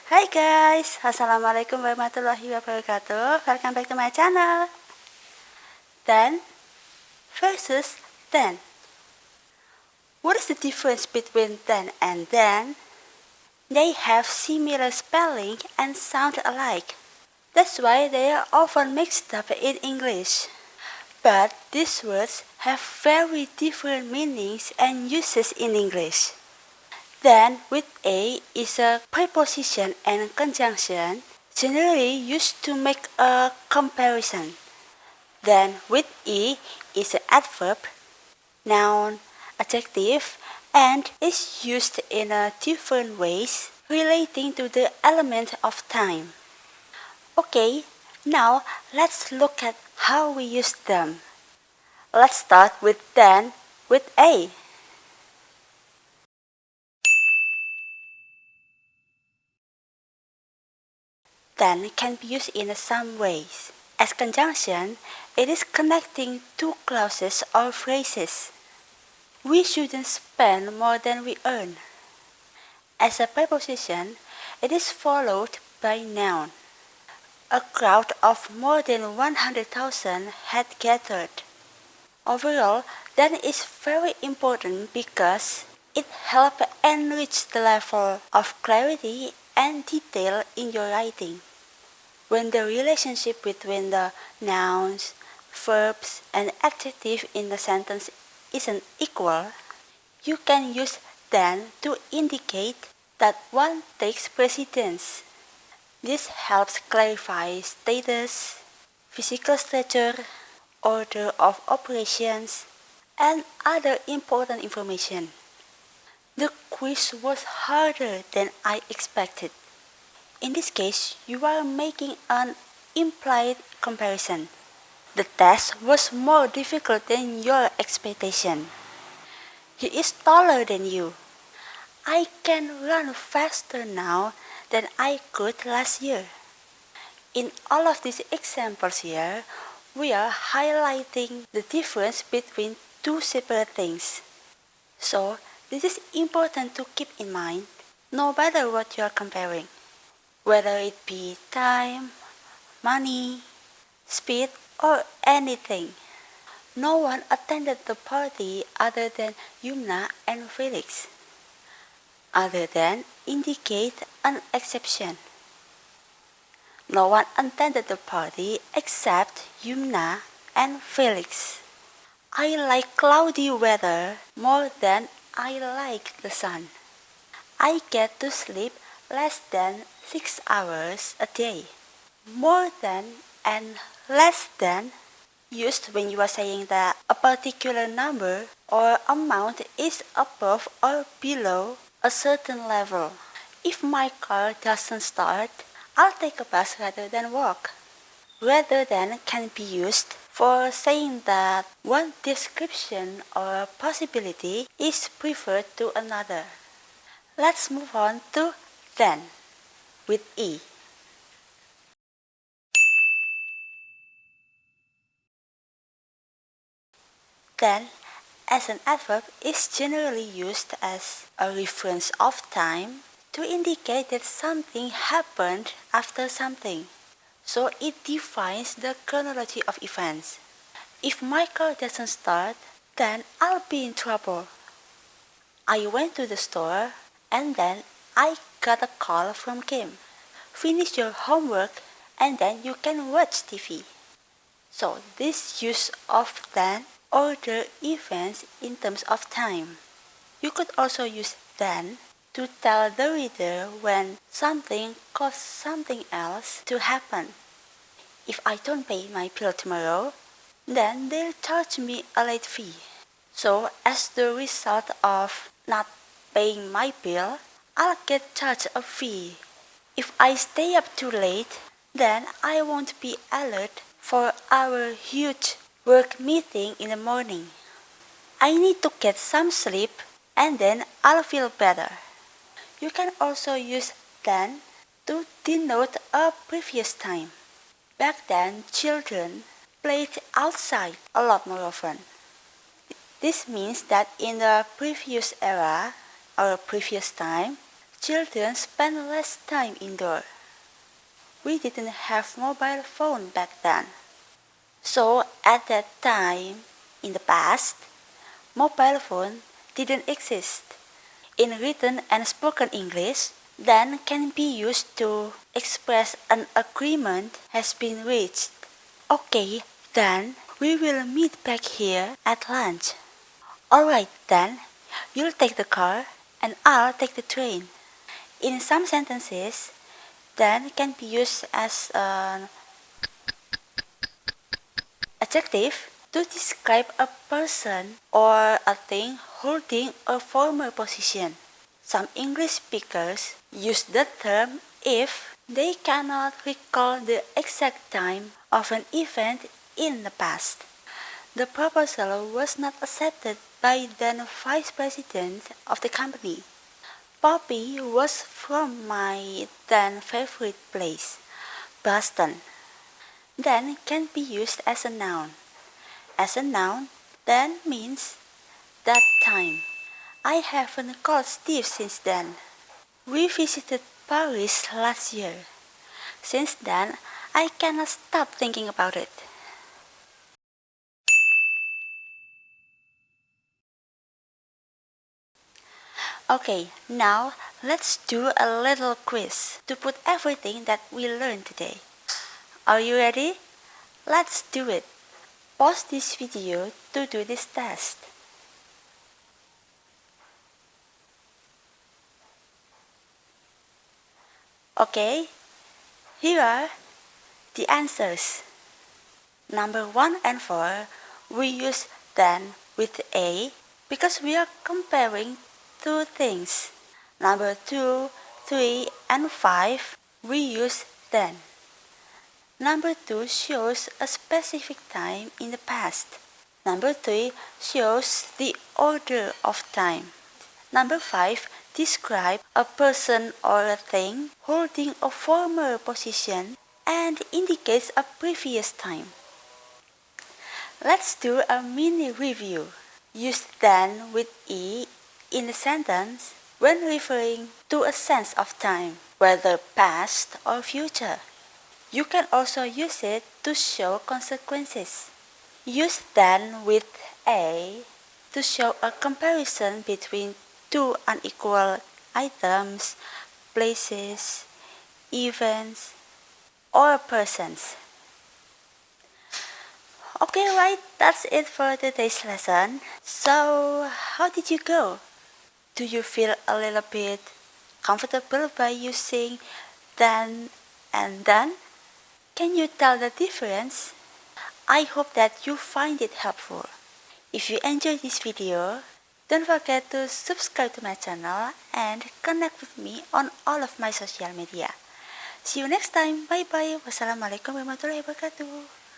Hi guys, Assalamualaikum warahmatullahi wabarakatuh. Welcome back to my channel. Then versus then. What is the difference between then and then? They have similar spelling and sound alike. That's why they are often mixed up in English. But these words have very different meanings and uses in English. Then with a is a preposition and conjunction generally used to make a comparison. Then with e is an adverb, noun, adjective, and is used in different ways relating to the element of time. Okay, now let's look at how we use them. Let's start with then with a. Then can be used in some ways. As conjunction, it is connecting two clauses or phrases. We shouldn't spend more than we earn. As a preposition, it is followed by noun. A crowd of more than 100,000 had gathered. Overall, then is very important because it helps enrich the level of clarity and detail in your writing. When the relationship between the nouns, verbs, and adjectives in the sentence isn't equal, you can use then to indicate that one takes precedence. This helps clarify status, physical stature, order of operations, and other important information. The quiz was harder than I expected. In this case, you are making an implied comparison. The test was more difficult than your expectation. He is taller than you. I can run faster now than I could last year. In all of these examples here, we are highlighting the difference between two separate things. So, this is important to keep in mind no matter what you are comparing. Whether it be time, money, speed, or anything. No one attended the party other than Yumna and Felix. Other than indicate an exception. No one attended the party except Yumna and Felix. I like cloudy weather more than I like the sun. I get to sleep less than 6 hours a day. More than and less than used when you are saying that a particular number or amount is above or below a certain level. If my car doesn't start, I'll take a bus rather than walk. Rather than can be used for saying that one description or possibility is preferred to another. Let's move on to then with e. Then, as an adverb, is generally used as a reference of time to indicate that something happened after something. So it defines the chronology of events. If my car doesn't start, then I'll be in trouble. I went to the store and then I got a call from Kim. Finish your homework and then you can watch TV. So this use of then order events in terms of time. You could also use then to tell the reader when something caused something else to happen. If I don't pay my bill tomorrow, then they'll charge me a late fee. So as the result of not paying my bill, I'll get charged a fee. If I stay up too late, then I won't be alert for our huge work meeting in the morning. I need to get some sleep and then I'll feel better. You can also use then to denote a previous time. Back then, children played outside a lot more often. This means that in the previous era or previous time, children spend less time indoor. We didn't have mobile phone back then. So at that time, in the past, mobile phone didn't exist. In written and spoken English, then can be used to express an agreement has been reached. Okay, then we will meet back here at lunch. Alright then, you'll take the car and I'll take the train. In some sentences, then can be used as an adjective to describe a person or a thing holding a former position. Some English speakers use the term if they cannot recall the exact time of an event in the past. The proposal was not accepted by then Vice President of the company. Poppy was from my then favorite place, Boston. Then can be used as a noun. As a noun, then means that time. I haven't called Steve since then. We visited Paris last year. Since then, I cannot stop thinking about it. Okay, now let's do a little quiz to put everything that we learned today. Are you ready? Let's do it. Pause this video to do this test. Okay, here are the answers. Number 1 and 4, we use then with a because we are comparing two things. Number 2, 3, and 5, we use then. Number 2 shows a specific time in the past. Number 3 shows the order of time. Number 5 describes a person or a thing holding a former position and indicates a previous time. Let's do a mini review. Use then with e in a sentence when referring to a sense of time, whether past or future. You can also use it to show consequences. Use then with a to show a comparison between two unequal items, places, events, or persons. Okay, right, that's it for today's lesson. So, how did you go? Do you feel a little bit comfortable by using then and then? Can you tell the difference? I hope that you find it helpful. If you enjoyed this video, don't forget to subscribe to my channel and connect with me on all of my social media. See you next time. Bye bye. Wassalamualaikum warahmatullahi wabarakatuh.